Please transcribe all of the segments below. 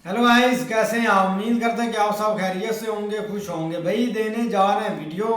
Hello guys, कैसे हैं आप? उम्मीद करते हैं कि आप सब खैरियत से होंगे, खुश होंगे। भाई देने जा रहे हैं वीडियो,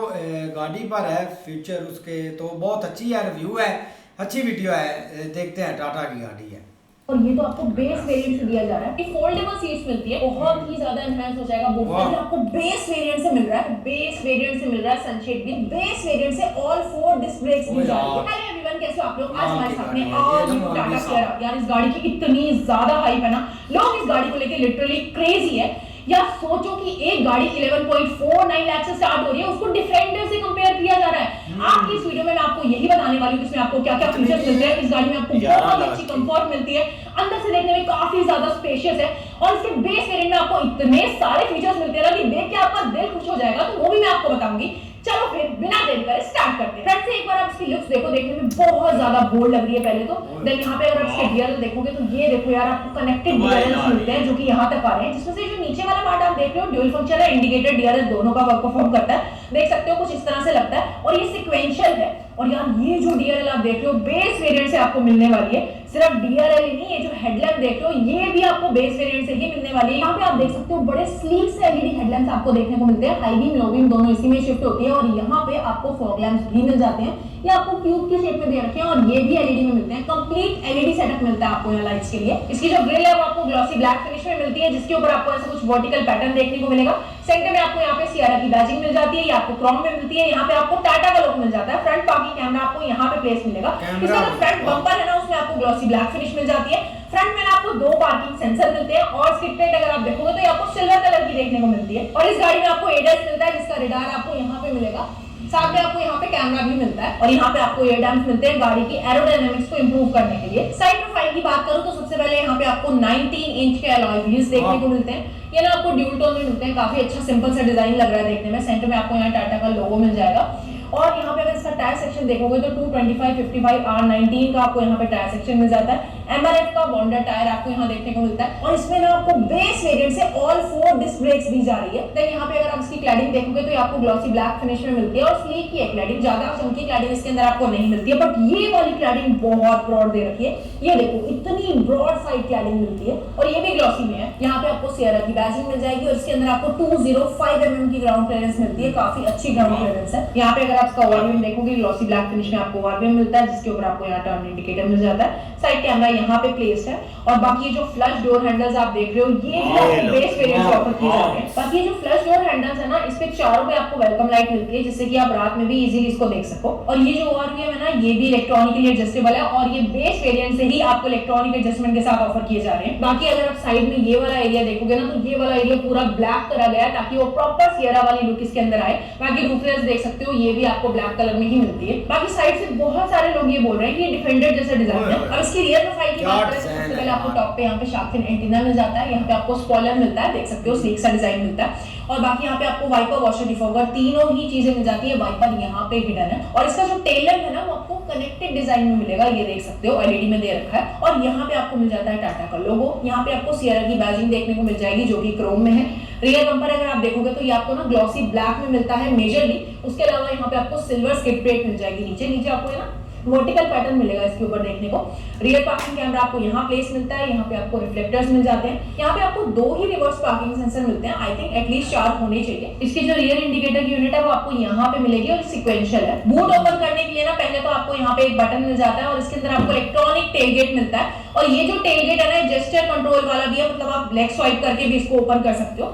गाड़ी पर है फ्यूचर उसके, तो बहुत अच्छी है, रिव्यू है, अच्छी वीडियो है। देखते हैं, टाटा की गाड़ी है। और ये तो आपको बेस वेरिएंट से दिया जा रहा है। ये फोल्डेबल सीट्स मिलती है, बहुत ही ज्यादा एनहांस हो जाएगा बूट वाह। स्पेस। आपको बेस वेरिएंट से मिल रहा है, बेस वेरिएंट से मिल रहा है सनशेड भी, बेस वेरिएंट से ऑल फोर डिस्क ब्रेक्स ओ भी जा रही है। यार, हेलो एवरीवन, कैसे हो आप लोग? आज कमाल हमारे की साथ गाड़ी में है ये, ऑल एकदम न्यू मौलवी टाटा साहब। सियरा। यार इस गाड़ी की इतनी ज्यादा हाइप है ना, लोग इस गाड़ी को लेके लिटरली क्रेजी है। या सोचो कि एक गाड़ी 11.49 लाख से स्टार्ट हो रही है, उसको डिफेंडर से कंपेयर किया जा रहा है। आज की इस वीडियो में मैं आपको यही बताने वाली हूँ, इसमें आपको क्या क्या कितने फीचर्स की मिलते है? हैं। इस गाड़ी में आपको 11 बहुत लाख अच्छी की। कंफर्ट मिलती है, अंदर से देखने में काफी ज्यादा स्पेशियस है, और इसके बेस वेरिएंट में आपको इतने सारे फीचर्स मिलते हैं ना कि देख के आपका दिल खुश हो जाएगा। तो वो भी मैं आपको बताऊंगी। चलो फिर बिना देरी करे स्टार्ट करते हैं। फ्रंट से एक बार आप इसकी लुक्स देखो, देखने में बहुत ज्यादा बोल्ड लग रही है पहले तो। देन यहाँ पे अगर आप इसके डीआरएल देखोगे तो ये देखो यार, आपको कनेक्टेड डीआरएल मिलते हैं जो कि यहाँ तक आ रहे हैं, जिसमें से जो नीचे वाला पार्ट आप देख रहे हो ड्यूल फंक्शन है, इंडिकेटर डीआरएल दोनों का वर्क परफॉर्म करता है। देख सकते हो कुछ इस तरह से लगता है, और ये सिक्वेंशियल है। और यार ये जो डीआरएल आप देख रहे हो बेस वेरिएंट से आपको मिलने वाली है। सिर्फ डीआरएल ही नहीं, ये जो हेडलैम्प देख रहे हो ये भी आपको बेस वेरिएंट से ही मिलने वाली है। यहाँ पे आप देख सकते हो बड़े स्लीक से एलईडी हेडलैम्प्स आपको देखने को मिलते हैं। हाई बीम लो बीम दोनों इसी में शिफ्ट होती है, और यहाँ पे आपको फॉग लैंप्स भी मिल जाते हैं। ये आपको क्यूब की शेप में दे रखे हैं, और ये भी एलईडी में मिलते हैं। कंप्लीट एलईडी सेटअप मिलता है आपको यहाँ लाइट्स के लिए। इसकी जो ग्रिल है वो आपको ग्लॉसी ब्लैक फिनिश में मिलती है, जिसके ऊपर आपको ऐसा कुछ वर्टिकल पैटर्न देखने को मिलेगा। सेंटर में आपको यहाँ पे सियारा की बैजिंग मिल जाती है, ये आपको क्रोम में मिलती है। यहाँ पे आपको टाटा का लोगो मिल जाता है। फ्रंट पार्किंग कैमरा आपको यहाँ पे प्लेस मिलेगा। इसका जो फ्रंट बम्पर है ना, उसमें आपको ग्लॉसी ब्लैक फिनिश मिल जाती है। फ्रंट में आपको दो पार्किंग सेंसर मिलते हैं, और इसकी प्लेट अगर आप देखोगे तो ये आपको सिल्वर कलर की देखने को मिलती है। और इस गाड़ी में आपको एडस मिलता है, जिसका रिडार आपको यहाँ पे मिलेगा। साथ में आपको यहाँ पे कैमरा भी मिलता है, और यहाँ पे आपको एयर डैम्प्स मिलते हैं गाड़ी की एरोडायनामिक्स को इंप्रूव करने के लिए। साइड प्रोफाइल की बात करूं तो सबसे पहले यहाँ पे आपको 19 इंच के अलॉय व्हील्स देखने को मिलते हैं। ये ना आपको ड्यूल टोन में मिलते हैं, काफी अच्छा सिंपल सा डिजाइन लग रहा है देखने में। सेंटर में आपको यहाँ टाटा का लोगो मिल जाएगा। और यहाँ पे अगर इसका टायर सेक्शन देखोगे तो 225 55 R19 का आपको यहाँ पे टायर सेक्शन मिल जाता है। एमआरएफ का बॉन्डर टायर आपको यहाँ देखने को मिलता है, और इसमें ना आपको बेस वेरिएंट से ऑल फोर डिस्क ब्रेक्स भी जा रही है। देन यहाँ पे अगर आप इसकी क्लैडिंग देखोगे तो आपको ग्लॉसी ब्लैक फिनिश में मिलती है, और स्लीक की है क्लैडिंग, ज्यादा चमकी क्लैडिंग इसके अंदर आपको नहीं मिलती है। बट ये वाली क्लैडिंग बहुत ब्रॉड दे रखी है, ये देखो इतनी ब्रॉड साइड क्लैडिंग मिलती है, और ये भी ग्लॉसी में है। यहाँ पे आपको सियरा की बैजिंग मिल जाएगी, और इसके अंदर आपको 205 mm की ग्राउंड क्लियरेंस मिलती है, काफी अच्छी ग्राउंड क्लियरेंस है। यहाँ पे अगर आप इसका ओवरव्यू देखोगे ग्लॉसी ब्लैक फिनिश में आपको ओवरव्यू मिलता है, जिसके ऊपर आपको यहाँ टर्न इंडिकेटर मिल जाता है। साइड कैमरा यहाँ पे प्लेस्ड है, और बाकी ये जो फ्लश डोर हैंडल्स आप देख रहे हो ये भी आपको बेस वेरिएंट में ऑफर किए जाते हैं। बाकी ये जो फ्लश डोर हैंडल्स है ना, इस पे चारों पे आपको वेलकम लाइट मिलती है, जिससे कि आप रात में भी इजीली इसको देख सको। और ये जो ओवरव्यू है ना, ये भी इलेक्ट्रॉनिकली एडजस्टेबल है, और ये बेस वेरिएंट से ही आपको इलेक्ट्रॉनिक एडजस्टमेंट के साथ ऑफर किए जा रहे हैं। बाकी अगर आप साइड में ये वाला एरिया देखोगे ना, तो ये वाला एरिया पूरा ब्लैक करा गया है, ताकि वो प्रॉपर सियरा वाली लुक इसके अंदर आए। बाकी रूफलेस देख सकते हो, ये भी आपको ब्लैक कलर में ही मिलती है। बाकी साइड से बहुत सारे लोग ये बोल रहे हैं कि ये डिफेंडर जैसा डिजाइन है। अब इसकी रियर प्रोफाइल की बात करें तो सबसे पहले आपको टॉप पे यहाँ पे शार्क फिन एंटीना मिल जाता है। यहाँ पे आपको स्पॉइलर मिलता है, देख सकते हो स्लीक सा डिजाइन मिलता है। और बाकी यहाँ पे आपको वाइपर वॉशर डिफॉगर तीनों ही चीजें मिल जाती है। वाइपर यहाँ पे हिडन है, और इसका जो टेल लैम्प है ना वो आपको कनेक्टेड डिजाइन में मिलेगा, ये देख सकते हो एलईडी में दे रखा है। और यहाँ पे आपको मिल जाता है टाटा का लोगो। यहाँ पे आपको सियरा की बैजिंग देखने को मिल जाएगी, जो कि क्रोम में है। रियर बम्पर अगर आप देखोगे तो ये आपको ना ग्लॉसी ब्लैक में मिलता है मेजरली। उसके अलावा यहाँ पे आपको सिल्वर स्किड प्लेट मिल जाएगी, नीचे नीचे आपको है ना वर्टिकल पैटर्न मिलेगा इसके ऊपर देखने को। रियर पार्किंग कैमरा आपको यहाँ प्लेस मिलता है, यहाँ पे आपको रिफ्लेक्टर्स मिल जाते हैं। यहाँ पे आपको दो ही रिवर्स पार्किंग सेंसर मिलते हैं, आई थिंक एटलीस्ट 4 होने चाहिए। इसकी जो रियर इंडिकेटर की यूनिट है वो आपको यहाँ पे मिलेगी, और सिक्वेंशियल है। बूट ओपन करने के लिए ना पहले तो आपको यहाँ पे एक बटन मिल जाता है, और इसके अंदर आपको इलेक्ट्रॉनिक टेलगेट मिलता है। और ये जो टेलगेट है ना, जेस्चर कंट्रोल वाला भी है, मतलब आप लेग स्वाइप करके भी इसको ओपन कर सकते हो।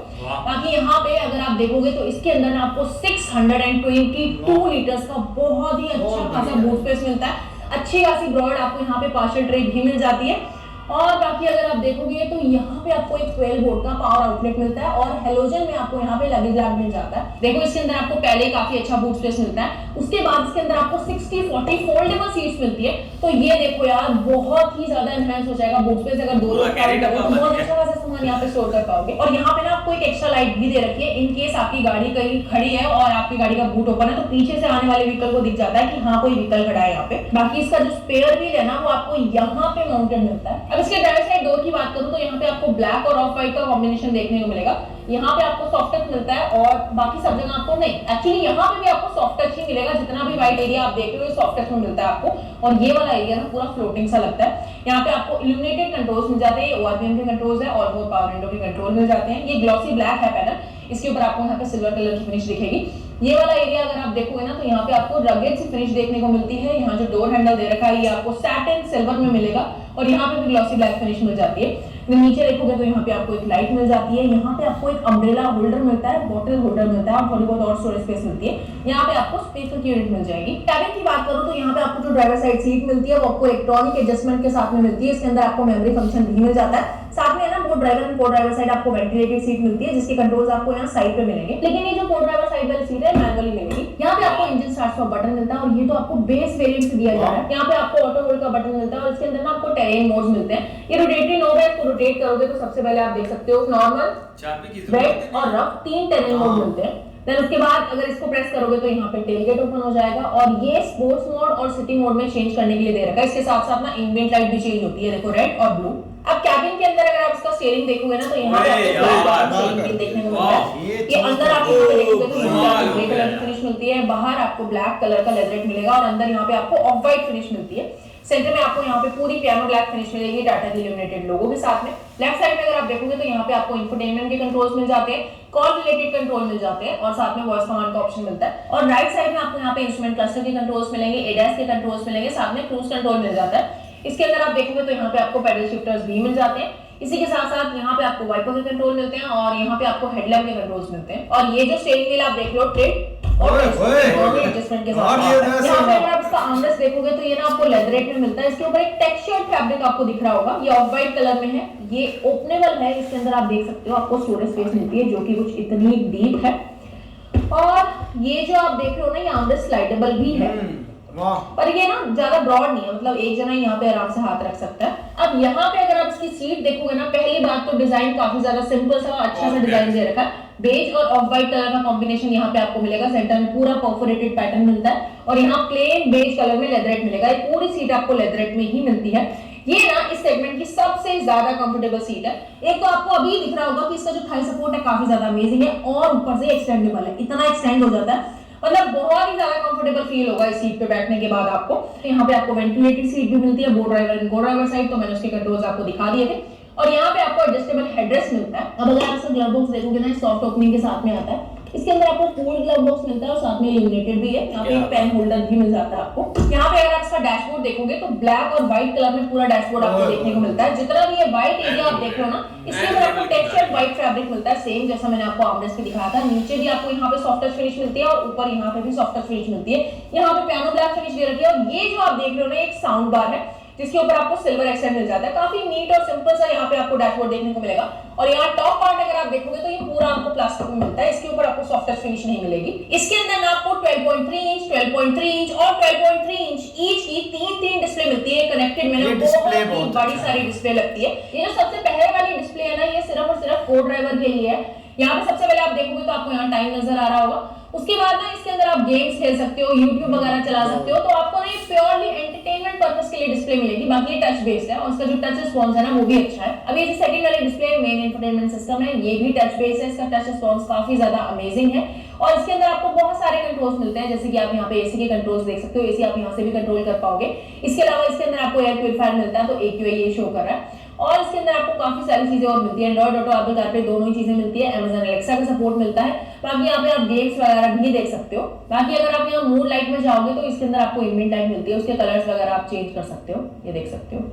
बाकी यहाँ पे अगर आप देखोगे तो इसके अंदर ना आपको 622 लीटर्स का बहुत ही अच्छा खासा बूट स्पेस मिलता है। अच्छी खासी ब्रॉड आपको यहाँ पे पार्शियल ट्रे भी मिल जाती है। और बाकी अगर आप देखोगे तो यहाँ पे आपको एक 12 वोल्ट का पावर आउटलेट मिलता है, और हेलोजन में आपको यहाँ पे लगेज लैम्प मिल जाता है। देखो इसके अंदर आपको पहले काफी अच्छा बूट स्पेस मिलता है। उसके बाद इसके अंदर आपको 60-40 फोल्डेबल सीट्स मिलती है। तो ये देखो यार, बहुत ही ज्यादा एनहांस हो जाएगा बूट स्पेस। अगर दो लोग ट्रैवल करो तो बहुत अच्छा खासा सामान यहाँ पे स्टोर कर पाओगे। और यहाँ पे ना आपको एक एक्स्ट्रा लाइट भी दे रखी है, इन केस आपकी गाड़ी कहीं खड़ी है और आपकी गाड़ी का बूट ओपन है तो पीछे से आने वाले व्हीकल को दिख जाता है कि हाँ कोई व्हीकल खड़ा है यहाँ पे। बाकी इसका जो स्पेयर व्हील है ना वो आपको यहाँ पे माउंटेड मिलता है। अब इसके ड्राइवर साइड डोर की बात करूं तो यहाँ पे आपको ब्लैक और ऑफ व्हाइट का कॉम्बिनेशन देखने को मिलेगा। यहाँ पे आपको सॉफ्ट टच मिलता है और बाकी सब जगह आपको नहीं, एक्चुअली यहाँ पे भी आपको सॉफ्ट टच ही मिलेगा। जितना भी व्हाइट एरिया आप देख रहे हो सॉफ्ट टच में मिलता है आपको, और ये वाला एरिया ना पूरा फ्लोटिंग सा लगता है। यहाँ पे आपको इल्यूमिनेटेड कंट्रोल्स मिल जाते हैं, ORPM के कंट्रोल्स है और वो पावर विंडो के कंट्रोल मिल जाते हैं। ये ग्लॉसी ब्लैक है पैनल, इसके ऊपर आपको यहाँ पे सिल्वर कलर की फिनिश दिखेगी। ये वाला एरिया अगर आप देखोगे ना तो यहाँ पे आपको रगेड सी फिनिश देखने को मिलती है। यहाँ जो डोर हैंडल दे रखा है ये आपको सैटिन सिल्वर में मिलेगा और यहाँ पे भी ग्लॉसी ब्लैक फिनिश मिल जाती है। नीचे देखोगे तो यहाँ पे आपको एक लाइट मिल जाती है। यहाँ पे आपको एक अम्ब्रेला होल्डर मिलता है, बॉटल होल्डर मिलता है और थोड़ी बहुत और स्टोरेज स्पेस मिलती है। यहाँ पे आपको स्पीकर की यूनिट मिल जाएगी। कैबिन की बात करूँ तो यहाँ पे आपको जो ड्राइवर साइड सीट मिलती है वो आपको इलेक्ट्रॉनिक एडजस्टमेंट के साथ में मिलती है। इसके अंदर आपको मेमोरी फंक्शन भी मिल जाता है। साथ में ना बोथ ड्राइवर एंड को ड्राइवर साइड आपको वेंटिलेटेड सीट मिलती है जिसके कंट्रोल्स आपको यहाँ साइड पे मिलेंगे, लेकिन ये जो को ड्राइवर साइड वाली सीट है मैनुअली मिलेगी। यहाँ पे आपको इंजन स्टार्ट का बटन मिलता है और ये तो आपको बेस वेरिएंट से दिया जा रहा है। यहाँ पे आपको ऑटो होल्ड का बटन मिलता है और इसके अंदर ना आपको टेरेन मोड्स मिलते हैं। ये रोटेटरी नोब है, इसको रोटेट करोगे तो सबसे पहले आप देख सकते हो नॉर्मल, रेड और रफ, 3 टेरेन मोड मिलते हैं। देन उसके बाद अगर इसको प्रेस करोगे तो यहाँ पे टेलगेट ओपन हो जाएगा और ये स्पोर्ट्स मोड और सिटी मोड में चेंज करने के लिए दे रखा है। इसके साथ साथ ना एम्बिएंट लाइट भी चेंज होती है, देखो रेड और ब्लू। अब कैबिन के अंदर अगर आप इसका स्टीयरिंग देखोगे ना तो यहाँ पे आपको स्टीयरिंग देखने को मिलता है। ये अंदर आप यहाँ पे देखोगे तो यहाँ पे ग्रे कलर की फिनिश मिलती है, बाहर आपको ब्लैक कलर का लेदरेट मिलेगा और अंदर यहाँ पे आपको ऑफ व्हाइट फिनिश मिलती है। सेंटर में आपको यहाँ पे पूरी पियानो ब्लैक फिनिश मिलेगी टाटा की इल्यूमिनेटेड लोगो के साथ में। लेफ्ट साइड में अगर आप देखोगे तो यहाँ पे आपको इंफोटेनमेंट के कंट्रोल्स मिल जाते हैं, कॉल रिलेटेड कंट्रोल मिल जाते हैं और साथ में वॉइस कमांड का ऑप्शन मिलता है। और राइट साइड में आपको यहाँ पे इंस्ट्रूमेंट क्लस्टर के कंट्रोल्स मिलेंगे, एडीएस के कंट्रोल्स मिलेंगे, साथ में क्रूज कंट्रोल मिल जाता है। इसके अंदर आप देखोगे तो यहाँ पे आपको पेडल शिफ्टर्स भी मिल जाते हैं। इसी के साथ साथ यहाँ पे आपको वाइपर के कंट्रोल मिलते हैं और यहाँ पे आपको हेडलैम्प के कंट्रोल्स मिलते हैं। और ये जो स्टीयरिंग व्हील आप देख रहे हो ट्रेड और एडजस्टमेंट के साथ यहाँ पे अगर आप इसका आर्मरेस्ट देखोगे तो ये ना आपको लेदरेट में मिलता है। इसके ऊपर एक टेक्सचर्ड फैब्रिक आपको दिख रहा होगा, ये ऑफ व्हाइट कलर में है, ये ओपनेबल है। इसके अंदर आप देख सकते हो आपको स्टोरेज स्पेस मिलती है जो कि कुछ इतनी डीप है। और ये जो आप देख रहे हो ना ये आर्मरेस्ट स्लाइडेबल भी है पर ये ना ज्यादा ब्रॉड नहीं है, मतलब एक जना यहाँ पे आराम से हाथ रख सकता है। अब यहाँ पे अगर आप इसकी सीट देखोगे ना, पहली बात तो डिजाइन काफी ज्यादा सिंपल सा अच्छा सा डिजाइन दे रखा है। बेज और ऑफ व्हाइट कलर का कॉम्बिनेशन यहाँ पे आपको मिलेगा। सेंटर में पूरा परफोरेटेड पैटर्न मिलता है और यहाँ प्लेन बेज कलर में लेदरेट मिलेगा। ये पूरी सीट आपको लेदरेट में ही मिलती है। ये ना इस सेगमेंट की सबसे ज्यादा कंफर्टेबल सीट है। एक तो आपको अभी दिख रहा होगा कि इसका जो थाई सपोर्ट है काफी ज्यादा अमेजिंग है और ऊपर से एक्सटेंडेबल है, इतना एक्सटेंड हो जाता है, मतलब बहुत ही ज्यादा कंफर्टेबल फील होगा इस सीट पे बैठने के बाद आपको। यहाँ पे आपको वेंटिलेटेड सीट भी मिलती है, बोथ ड्राइवर एंड को ड्राइवर साइड, तो मैंने उसके कंट्रोल्स आपको दिखा दिए थे। और यहाँ पे आपको एडजस्टेबल हेडरेस्ट मिलता है। अब अगर आप इसका ग्लव बॉक्स देखोगे ना, सॉफ्ट ओपनिंग के साथ में आता है। इसके अंदर आपको कूल्ड ग्लव बॉक्स मिलता है और साथ में इल्यूमिनेटेड भी है। यहाँ पे एक पेन होल्डर भी मिल जाता है आपको। यहाँ पे अगर आप इसका डैशबोर्ड देखोगे तो ब्लैक और व्हाइट कलर में पूरा डैशबोर्ड आपको देखने को मिलता है। जितना भी ये व्हाइट एरिया आप देख रहे हो ना, इसके अंदर आपको टेक्सचर्ड व्हाइट फैब्रिक मिलता है, सेम जैसा मैंने आपको आर्मरेस्ट पे दिखाया था। नीचे भी आपको यहाँ पे सॉफ्ट टच फिनिश मिलती है और ऊपर यहाँ पे भी सॉफ्ट टच फिनिश मिलती है। यहाँ पे पियानो ब्लैक फिनिश दे रखी है और ये जो आप देख रहे हो ना एक साउंड बार है जिसके ऊपर आपको सिल्वर एक्सेंट मिल जाता है। काफी नीट और सिंपल सा यहाँ पे आपको डैशबोर्ड देखने को मिलेगा। और यहाँ टॉप पार्ट अगर आप देखोगे तो ये पूरा आपको प्लास्टिक में मिलता है, इसके ऊपर आपको सॉफ्ट टच फिनिश नहीं मिलेगी। इसके अंदर ना आपको 12.3 इंच, 12.3 इंच और 12.3 इंच ईच की तीन डिस्प्ले मिलती है। कनेक्टेड में ना बहुत बड़ी सारी डिस्प्ले लगती है। ये जो सबसे पहले वाली डिस्प्ले है ना, ये सिर्फ और सिर्फ को ड्राइवर के लिए है। यहाँ पे सबसे पहले आप देखोगे तो आपको यहाँ टाइम नजर आ रहा होगा। उसके बाद ना इसके अंदर आप गेम्स खेल सकते हो, यूट्यूब वगैरह चला सकते हो, तो आपको ना ये प्योरली एंटरटेनमेंट पर्पस के लिए डिस्प्ले मिलेगी। बाकी ये टच बेस्ड है और इसका जो टच रिस्पॉन्स है ना वो भी अच्छा है। अब ये जो सेकंड वाली डिस्प्ले मेन इंफोटेनमेंट सिस्टम है, ये भी टच बेस्ड है। इसका टच रिस्पॉन्स काफी ज्यादा अमेजिंग है और इसके अंदर आपको बहुत सारे कंट्रोल्स मिलते हैं, जैसे कि आप यहाँ पे एसी के कंट्रोल्स देख सकते हो, एसी आप यहाँ से भी कंट्रोल कर पाओगे। इसके अलावा इसके अंदर आपको एयर प्यूरिफायर मिलता है, तो AQA ये शो कर रहा है। और इसके अंदर आपको काफी सारी चीजें और मिलती है। एंड्रॉइड ऑटो, एप्पल कारप्ले दोनों ही चीजें मिलती है। Amazon Alexa का सपोर्ट मिलता है। बाकी यहाँ पे आप गेम्स वगैरह भी देख सकते हो। बाकी अगर आप यहाँ मूड लाइट में जाओगे तो इसके अंदर आपको एम्बिएंट लाइट मिलती है, उसके कलर्स वगैरह आप चेंज कर सकते हो, ये देख सकते हो।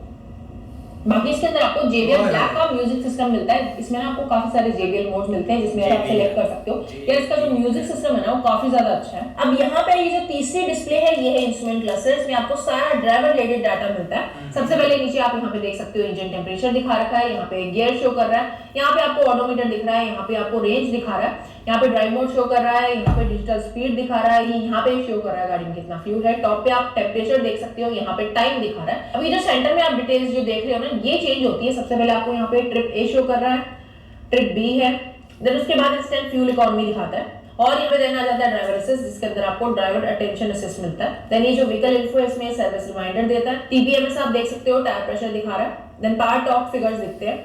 बाकी इसके अंदर आपको JBL ब्लैक का म्यूजिक सिस्टम मिलता है। इसमें ना आपको काफी सारे JBL मोड्स मिलते हैं जिसमें आप सिलेक्ट कर सकते हो। या इसका जो म्यूजिक सिस्टम है ना वो काफी ज्यादा अच्छा है। अब यहाँ पे ये जो तीसरी डिस्प्ले है ये है इंस्ट्रूमेंट क्लस्टर। इसमें आपको सारा ड्राइवर रिलेटेड डाटा मिलता है। सबसे पहले नीचे आप यहाँ पे देख सकते हो इंजन टेम्परेचर दिखा रखा है, यहाँ पे गियर शो कर रहा है, यहाँ पे आपको ऑडोमीटर दिख रहा है, यहाँ पे आपको रेंज दिखा रहा है, यहाँ पे ड्राइव मोड शो कर रहा है, यहाँ पे डिजिटल स्पीड दिखा रहा है, यहाँ पे शो कर रहा है गाड़ी में कितना फ्यूल है। टॉप पे आप टेम्परेचर देख सकते हो, यहाँ पे टाइम दिखा रहा है। अभी जो सेंटर में आप डिटेल्स जो देख रहे हो ना ये चेंज होती है। सबसे पहले आपको यहाँ पे ट्रिप A शो कर रहा है, ट्रिप B है, देन उसके बाद इंस्टेंट फ्यूल इकोनॉमी दिखाता है और यहाँ पे देना जाता है ड्राइवर असिस्ट, जिसके अंदर आपको ड्राइवर अटेंशन असिस्ट मिलता है। देन ये जो व्हीकल इन्फो है इसमें सर्विस रिमाइंडर देता है। TPMS आप देख सकते हो, टायर प्रेशर दिखा रहा है। देन पावर टॉर्क फिगर्स दिखते हैं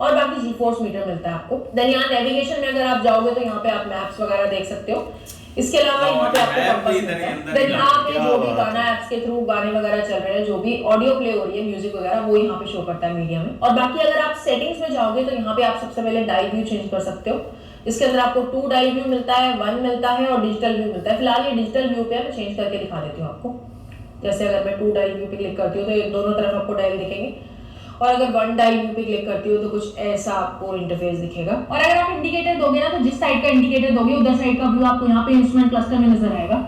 और बाकी जी फोर्स मीटर मिलता है आपको। देन यहाँ नेविगेशन में अगर आप जाओगे तो यहाँ पे आप मैप्स वगैरह देख सकते हो। इसके अलावा यहाँ पे आपको कंपास मिलता है। देन यहाँ पे जो भी गाना ऐप्स के थ्रू गाने वगैरह चल रहे हैं, जो भी ऑडियो प्ले हो रही है, म्यूजिक वगैरह, वो यहाँ पे शो करता है मीडिया में। और बाकी अगर आप सेटिंग्स में जाओगे तो यहाँ पे आप सबसे पहले डायल व्यू चेंज कर सकते हो। इसके अंदर आपको 2 डायल व्यू मिलता है, 1 मिलता है और डिजिटल व्यू मिलता है। फिलहाल ये डिजिटल व्यू पे मैं चेंज करके दिखा देती हूँ आपको। जैसे अगर मैं 2 डायल व्यू पे क्लिक करती हूँ तो ये दोनों तरफ आपको डायल दिखेंगे, और अगर 1 डायल व्यू पे क्लिक करती हो तो कुछ ऐसा आपको इंटरफेस दिखेगा। और अगर आप इंडिकेटर दोगे ना, तो जिस साइड का इंडिकेटर दोगे उधर साइड का व्यू आपको यहाँ पे इंस्ट्रूमेंट क्लस्टर में नजर आएगा।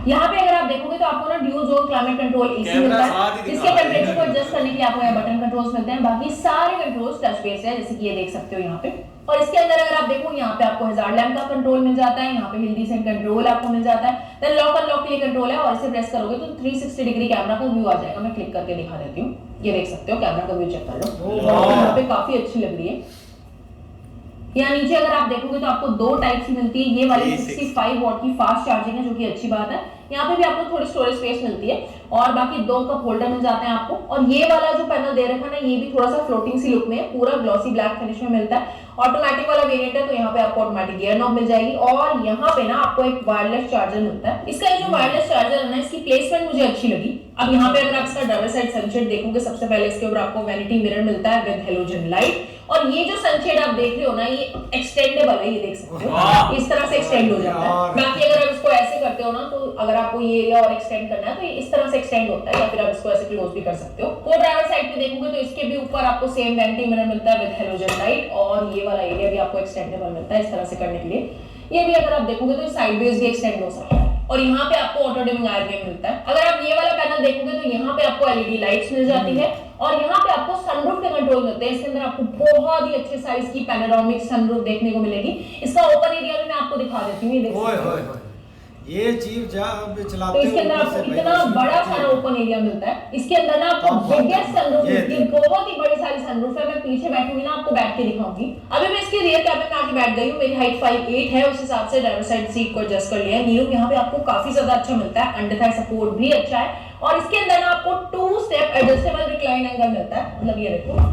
यहाँ पे अगर आप देखोगे तो आपको ना dual zone climate control AC मिलता है। इसके टेम्परेचर को एडजस्ट करने के लिए आपको यहाँ बटन कंट्रोल्स मिलते हैं। बाकी सारे कंट्रोल्स टच बेस है, जैसे कि ये देख सकते हो यहाँ पे। और इसके अंदर अगर आप देखो यहाँ पे आपको हजार्ड लैम्प का कंट्रोल मिल जाता है, यहाँ पे हिल डिसेंट कंट्रोल आपको मिल जाता है। देन लॉक अनलॉक के लिए कंट्रोल है, और इसे प्रेस करोगे तो 360 डिग्री कैमरा का व्यू आ जाएगा। मैं क्लिक करके दिखा देती हूँ, ये देख सकते हो कैमरा का व्यू चेक कर लो, यहाँ पे काफी अच्छी लग रही है। यहाँ नीचे अगर आप देखोगे तो आपको 2 टाइप की मिलती है। ये वाली 65 वॉट की फास्ट चार्जिंग है, जो कि अच्छी बात है। यहाँ पे भी आपको थोड़ी स्टोरेज स्पेस मिलती है, और बाकी 2 कप होल्डर मिल जाते हैं आपको। और ये वाला जो पैनल दे रखा है ना, ये भी थोड़ा सा फ्लोटिंग सी लुक में है, पूरा ग्लॉसी ब्लैक फिनिश में मिलता है। ऑटोमेटिक वाला वेरिएंट है, तो यहाँ पे आपको ऑटोमेटिक गियर नॉब मिल जाएगी। और यहाँ पे ना आपको एक वायरलेस चार्जर मिलता है। इसका ये जो वायरलेस चार्जर है ना, इसकी प्लेसमेंट मुझे अच्छी लगी। अब यहाँ पे अगर आप इसका डबल साइड सनशेड देखोगे, सबसे पहले इसके ऊपर आपको वैनिटी मिरर मिलता है विद हेलोजन लाइट। और ये जो सनशेड आप देख रहे हो ना, ये एक्सटेंडेबल है, ये देख सकते हो, इस तरह से एक्सटेंड हो जाता है। बाकी अगर आप इसको ऐसे करते हो ना, तो अगर आपको ये एरिया और एक्सटेंड करना है तो ये इस तरह से एक्सटेंड होता है, या फिर आप इसको ऐसे क्लोज भी कर सकते हो। को ड्राइवर साइड पे देखोगे तो इसके भी ऊपर आपको सेम वैनिटी मिरर मिलता है विद हेलोजन लाइट, और ये वाला एरिया भी आपको एक्सटेंडेबल मिलता है इस तरह से करने के लिए। ये भी अगर आप देखोगे तो साइडवेज भी एक्सटेंड हो सकता है। और यहाँ पे आपको ऑटो डिमिंग आईआरवीएम मिलता है। अगर आप ये वाला पैनल देखोगे तो यहाँ पे आपको एलईडी लाइट्स मिल जाती है, और यहाँ पे आपको सनरूफ के कंट्रोल मिलते हैं। इसके अंदर आपको बहुत ही अच्छे साइज की पैनोरामिक सनरूफ देखने को मिलेगी। इसका ओपन एरिया भी मैं आपको दिखा देती हूँ, ये देख सकते हो। ये चीज जब चलाते तो इसके अंदर आपको इतना बड़ा सारा ओपन एरिया मिलता है। इसके अंदर ना आपको बिगेस्ट सनरूफ मिलती है, बहुत ही बड़ी सारी सनरूफ है। मैं पीछे बैठूंगी ना, आपको बैठ के दिखाऊंगी। अभी मैं इसके रियर कैबिन में आके बैठ गई हूँ। मेरी हाइट 5'8" है, उस हिसाब से ड्राइवर साइड सीट को एडजस्ट कर लिया है। नीलू यहाँ पे आपको काफी ज्यादा अच्छा मिलता है, अंडर थाई सपोर्ट भी अच्छा है। और इसके अंदर ना आपको 2 स्टेप एडजस्टेबल रिक्लाइन एंगल मिलता है। मतलब ये देखो,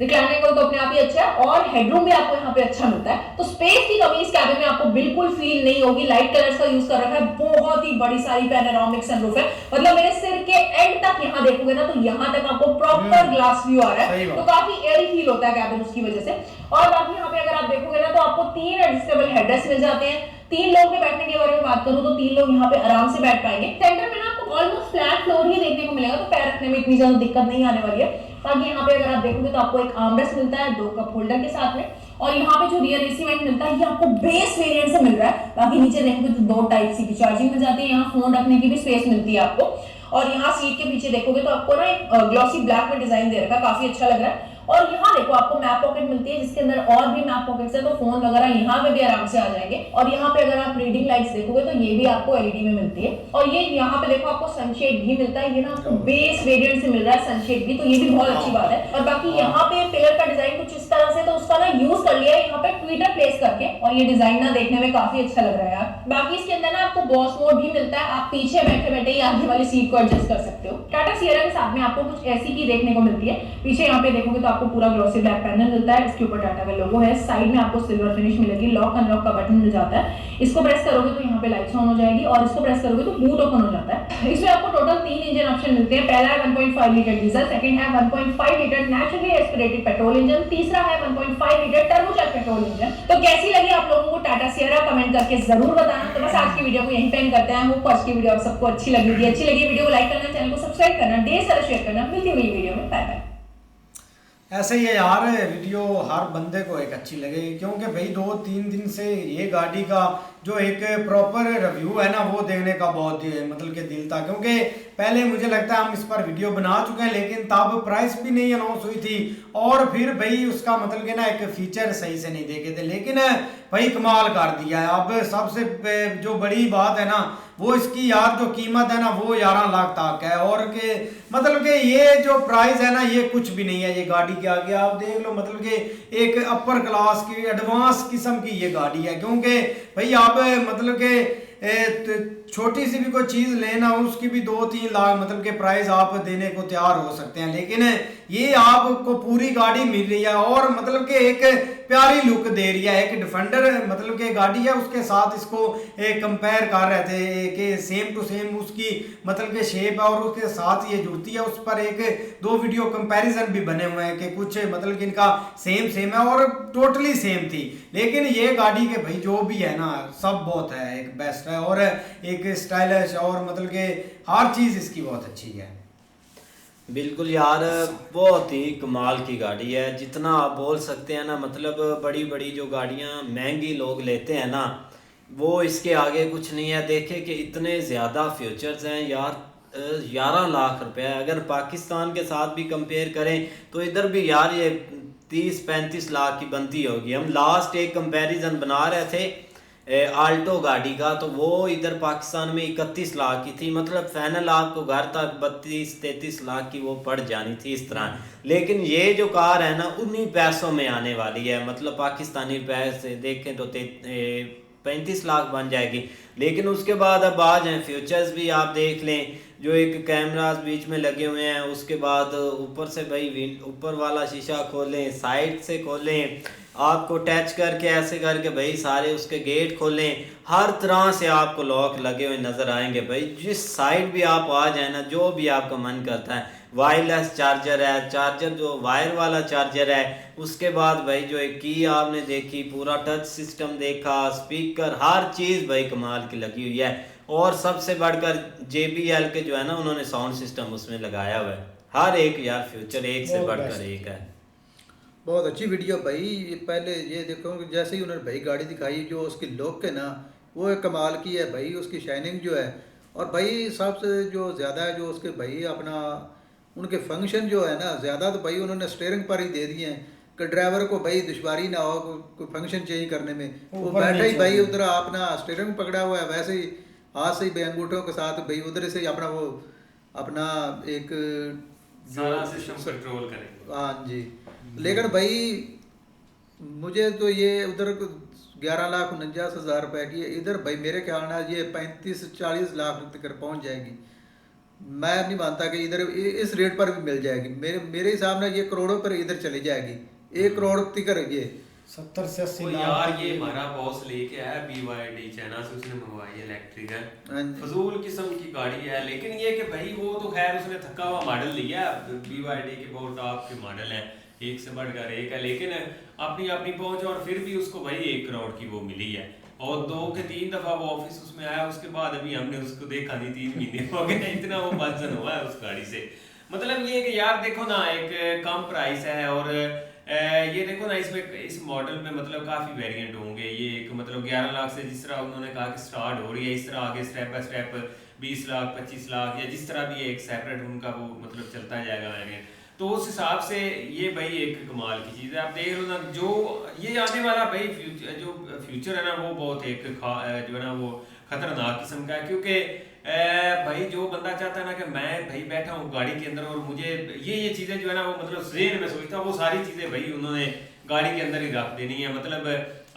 रिक्लाइनिंग एंगल तो अपने आप ही अच्छा है, और हेडरूम भी आपको यहाँ पे अच्छा मिलता है। तो स्पेस की कमी इस कैबिन में आपको बिल्कुल फील नहीं होगी। लाइट कलर्स का यूज कर रखा है, बहुत ही बड़ी सारी पैनोरामिक सनरूफ है। मतलब मेरे सिर के एंड तक यहाँ देखोगे ना, तो यहाँ तक आपको प्रॉपर ग्लास व्यू आ रहा है, तो काफी एयरी फील होता है कैबिन उसकी वजह से। और बाकी यहाँ पे अगर आप देखोगे ना, तो आपको 3 एडजस्टेबल हेडरेस्ट मिल जाते हैं। 3 लोग के बैठने के बारे में बात करूं तो 3 लोग यहाँ पे आराम से बैठ पाएंगे। सेंटर में ना आपको ऑलमोस्ट फ्लैट फ्लोर ही देखने को मिलेगा, तो पैर रखने में इतनी ज्यादा दिक्कत नहीं आने वाली है। बाकी यहाँ पे अगर आप देखोगे तो आपको एक आर्मरेस्ट मिलता है 2 कप होल्डर के साथ में। और यहाँ पे जो रियर एसी वेंट मिलता है, ये आपको बेस वेरिएंट से मिल रहा है। बाकी नीचे देखोगे तो 2 टाइप सी की चार्जिंग मिल जाती है। यहाँ फोन रखने की भी स्पेस मिलती है आपको। और यहाँ सीट के पीछे देखोगे तो आपको ना एक ग्लॉसी ब्लैक में डिजाइन दे रखा है, काफी अच्छा लग रहा है। और यहाँ देखो आपको मैप पॉकेट मिलती है, जिसके अंदर और भी मैप पॉकेट्स है, तो फोन वगैरह यहाँ पे भी आराम से आ जाएंगे। और यहाँ पे अगर आप रीडिंग लाइट्स देखोगे तो ये भी आपको एलईडी में मिलती है। और ये यहाँ पे देखो आपको सनशेड भी मिलता है, ये ना आपको बेस वेरिएंट से मिल रहा है सनशेड भी, तो ये भी बहुत अच्छी बात है। और बाकी यहाँ पे पिलर का डिजाइन कुछ इस तरह से, तो उसका ना यूज कर लिया है यहाँ पे ट्विटर प्लेस करके, और ये डिजाइन ना देखने में काफी अच्छा लग रहा है यार। बाकी इसके अंदर ना आपको बॉस मोड भी मिलता है, आप पीछे बैठे बैठे ही आगे वाली सीट को एडजस्ट कर सकते हो। टाटा सियरा के साथ में आपको कुछ ऐसी की देखने को मिलती है। पीछे यहाँ पे देखोगे तो आपको पूरा ग्लॉसी ब्लैक पैनल मिलता है, इसके ऊपर टाटा का लोगो है। साइड में आपको सिल्वर फिनिश मिलेगी, लॉक अनलॉक का बटन मिल जाता है। इसको प्रेस करोगे तो यहाँ पे लाइट्स ऑन हो जाएगी, और इसको प्रेस करोगे तो बूट ओपन हो जाता है। इसमें आपको टोटल 3 इंजन ऑप्शन मिलते हैं। पहला है 1.5 लीटर डीजल, सेकंड है 1.5 litre naturally aspirated petrol engine, तीसरा है 1.5 लीटर टर्बोचार्ज पेट्रोल इंजन। तो कैसी लगी आप लोगों को टाटा सियरा, कमेंट करके जरूर बताना। तो बस आज की वीडियो को यहीं पे एंड करते हैं। होप आज की वीडियो आप सबको अच्छी लगी होगी। अच्छी लगी वीडियो को लाइक करना, चैनल को सब्सक्राइब करना, ढेर सारा शेयर करना। मिलती हुई वीडियो में, बाय बाय। ऐसे ही है यार, वीडियो हर बंदे को एक अच्छी लगेगी, क्योंकि भाई 2-3 दिन से ये गाड़ी का जो एक प्रॉपर रिव्यू है ना, वो देखने का बहुत मतलब कि दिल था। क्योंकि पहले मुझे लगता है हम इस पर वीडियो बना चुके हैं, लेकिन तब प्राइस भी नहीं अनाउंस हुई थी, और फिर भाई उसका मतलब कि ना एक फीचर सही से नहीं देखे थे। लेकिन भाई कमाल कर दिया है। अब सबसे जो बड़ी बात है ना, वो इसकी यार जो कीमत है ना, वो 11 लाख तक है। और के मतलब कि ये जो प्राइस है ना, ये कुछ भी नहीं है ये गाड़ी के आगे। आप देख लो, मतलब कि एक अपर क्लास की एडवांस किस्म की ये गाड़ी है। क्योंकि भाई आप मतलब कि छोटी सी भी कोई चीज़ लेना उसकी भी 2-3 लाख मतलब के प्राइस आप देने को तैयार हो सकते हैं, लेकिन ये आपको पूरी गाड़ी मिल रही है और मतलब कि एक प्यारी लुक दे रही है। एक डिफेंडर मतलब कि गाड़ी है, उसके साथ इसको कंपेयर कर रहे थे कि सेम टू सेम उसकी मतलब कि शेप है और उसके साथ ये जुड़ती है। उस पर एक 2 वीडियो कंपैरिजन भी बने हुए हैं कि कुछ मतलब कि इनका सेम सेम है और टोटली सेम थी, लेकिन ये गाड़ी के भाई जो भी है ना सब बहुत है, एक बेस्ट है और एक स्टाइलिश और मतलब कि हर चीज़ इसकी बहुत अच्छी है। बिल्कुल यार, बहुत ही कमाल की गाड़ी है। जितना आप बोल सकते हैं ना, मतलब बड़ी बड़ी जो गाड़ियाँ महंगी लोग लेते हैं ना, वो इसके आगे कुछ नहीं है। देखे कि इतने ज़्यादा फ्यूचर्स हैं यार। 11 लाख रुपए अगर पाकिस्तान के साथ भी कंपेयर करें तो इधर भी यार ये 30-35 लाख की बनती होगी। हम लास्ट एक कंपैरिजन बना रहे थे आल्टो गाड़ी का, तो वो इधर पाकिस्तान में 31 लाख की थी। मतलब फाइनल आपको घर तक 32-33 लाख की वो पड़ जानी थी इस तरह। लेकिन ये जो कार है ना उन्हीं पैसों में आने वाली है। मतलब पाकिस्तानी पैसे देखें तो 35 लाख बन जाएगी। लेकिन उसके बाद अब आ जाए फ्यूचर्स भी आप देख लें, जो एक कैमरास बीच में लगे हुए हैं, उसके बाद ऊपर से भाई ऊपर वाला शीशा खोलें, साइड से खोलें, आपको टच करके ऐसे करके भाई सारे उसके गेट खोलें, हर तरह से आपको लॉक लगे हुए नज़र आएंगे। भाई जिस साइड भी आप आ जाए ना, जो भी आपका मन करता है, वायरलेस चार्जर है, चार्जर जो वायर वाला चार्जर है, उसके बाद भाई जो एक की आपने देखी, पूरा टच सिस्टम देखा, स्पीकर, हर चीज़ भाई कमाल की लगी हुई है। और सबसे बढ़कर JBL के जो है ना उन्होंने साउंड सिस्टम उसमें लगाया हुआ है। हर एक यार फ्यूचर एक से बढ़कर एक है। बहुत अच्छी वीडियो भाई। ये पहले ये देखो कि जैसे ही उन्होंने भाई गाड़ी दिखाई, जो उसकी लुक है ना वो एक कमाल की है भाई, उसकी शाइनिंग जो है। और भाई सबसे जो ज़्यादा है जो उसके भाई अपना उनके फंक्शन जो है ना ज़्यादा, तो भाई उन्होंने स्टीयरिंग पर ही दे दिए हैं कि ड्राइवर को भाई दुश्वारी ना हो कोई फंक्शन चेंज करने में। वो बैठा ही भाई उधर अपना स्टीयरिंग पकड़ा हुआ है, वैसे ही हाथ से ही भाई अंगूठों के साथ भाई उधर से ही अपना वो अपना एक सारा सिस्टम कंट्रोल करेंगे। हाँ जी। लेकिन भाई मुझे तो ये उधर 11,49,000 रुपए की है, इधर भाई मेरे ख्याल में ये 35-40 लाख तक पहुंच जाएगी। मैं नहीं मानता कि इधर इस रेट पर भी मिल जाएगी। मेरे हिसाब में ये करोड़ों पर इधर चली जाएगी, 1 करोड़ तक ये 70 से 80 लाख। यार ये हमारा बॉस लेके आया BYD चाइना से, उसने मंगवाई है इलेक्ट्रिकल, फजूल किस्म की गाड़ी है। लेकिन ये कि भाई वो तो खैर उसने थका हुआ मॉडल लिया, BYD के बहुत टॉप के मॉडल हैं, एक से बढ़कर एक है। लेकिन अपनी अपनी पहुंच, और फिर भी उसको भाई 1 करोड़ की वो मिली है। और 2 के 3 दफा वो ऑफिस उसमें आया, उसके बाद अभी हमने उसको देखा नहीं, 3 महीने हो गए, इतना वो वजन हुआ है उस गाड़ी से। मतलब ये कि यार देखो ना, एक कम प्राइस है और ये देखो ना, इसमें इस मॉडल में मतलब काफ़ी वेरिएंट होंगे। ये एक मतलब 11 लाख से जिस तरह उन्होंने कहा कि स्टार्ट हो रही है, इस तरह आगे step by step 20 lakh 25 lakh या जिस तरह भी एक सेपरेट उनका वो मतलब चलता जाएगा वेरिएंट। तो उस हिसाब से ये भाई एक कमाल की चीज़ है। आप देख लो ना, जो ये आने वाला भाई फ्यूचर है ना, वो बहुत एक जो है ना वो खतरनाक किस्म का है। क्योंकि भाई जो बंदा चाहता है ना कि मैं भाई बैठा हूँ गाड़ी के अंदर और मुझे ये चीज़ें जो है ना वो मतलब ज़हन में सोचता, वो सारी चीज़ें भाई उन्होंने गाड़ी के अंदर ही रख देनी है। मतलब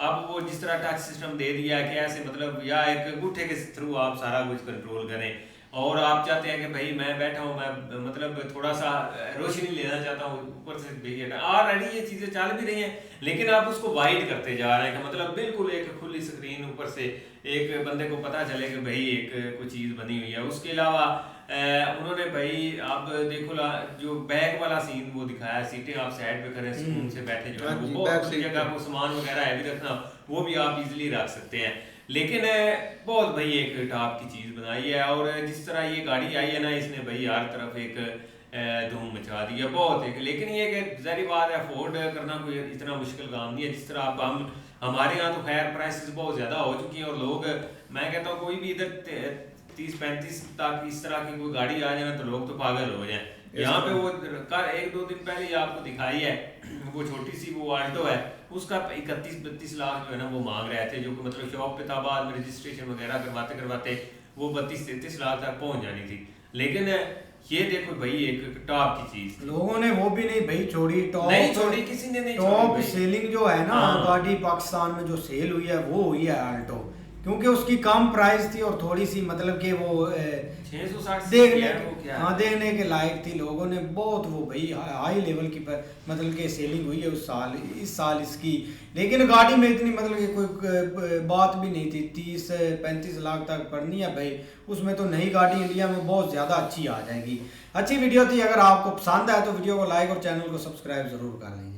अब वो जिस तरह टच सिस्टम दे दिया है कि ऐसे मतलब या एक अंगूठे के थ्रू आप सारा कुछ कंट्रोल करें। और आप चाहते हैं कि भाई मैं बैठा हूँ, मैं मतलब थोड़ा सा रोशनी लेना चाहता हूँ, ऊपर से देखिए ऑलरेडी ये चीज़ें चल भी रही हैं, लेकिन आप उसको वाइड करते जा रहे हैं कि मतलब बिल्कुल एक खुली स्क्रीन, ऊपर से एक बंदे को पता चले कि भाई एक कुछ चीज़ बनी हुई है। उसके अलावा उन्होंने भाई आप देखो जो बैग वाला सीन वो दिखाया, सीटें आप साइड पे करें, सुकून से बैठे जो है वो बहुत अच्छी जगह, वो सामान वगैरह है भी रखना, वो भी आप इजीली रख सकते हैं। लेकिन बहुत भाई एक टॉप की चीज़ बनाई है। और जिस तरह ये गाड़ी आई है ना, इसने भाई हर तरफ एक धूम मचा दी है बहुत एक। लेकिन ये कि ज़ाहिर बात है अफोर्ड करना कोई इतना मुश्किल काम नहीं है। जिस तरह अब हमारे यहाँ तो खैर प्राइसेस बहुत ज़्यादा हो चुकी हैं और लोग, मैं कहता हूँ कोई भी इधर 30-35 तक इस तरह की कोई गाड़ी आ जाए ना तो लोग तो पागल हो जाए। यहाँ पे वो 1-2 दिन पहले ही आपको दिखाई है, वो छोटी सी वो आल्टो है, उसका 31-32 लाख जो है ना वो मांग रहे थे, जो कि मतलब शॉप पे था, बाद में रजिस्ट्रेशन वगैरह करवाते वो 32-33 लाख तक पहुंच जानी थी। लेकिन ये देखो भाई एक टॉप की चीज, लोगों ने वो भी नहीं भाई छोड़ी, नहीं छोड़ी, किसी ने नहीं टॉप छोड़ी। सेलिंग जो है ना हाँ। गाड़ी पाकिस्तान में जो सेल हुई है वो हुई है आल्टो। क्योंकि उसकी कम प्राइस थी और थोड़ी सी मतलब कि वो 660 देखने वो क्या है? हाँ देखने के लायक थी। लोगों ने बहुत वो भाई हाई लेवल की मतलब कि सेलिंग हुई है इस साल इसकी। लेकिन गाड़ी में इतनी मतलब कि कोई बात भी नहीं थी, 30-35 लाख तक पड़नी है भाई, उसमें तो नई गाड़ी इंडिया में बहुत ज़्यादा अच्छी आ जाएगी। अच्छी वीडियो थी, अगर आपको पसंद आए तो वीडियो को लाइक और चैनल को सब्सक्राइब ज़रूर कर लें।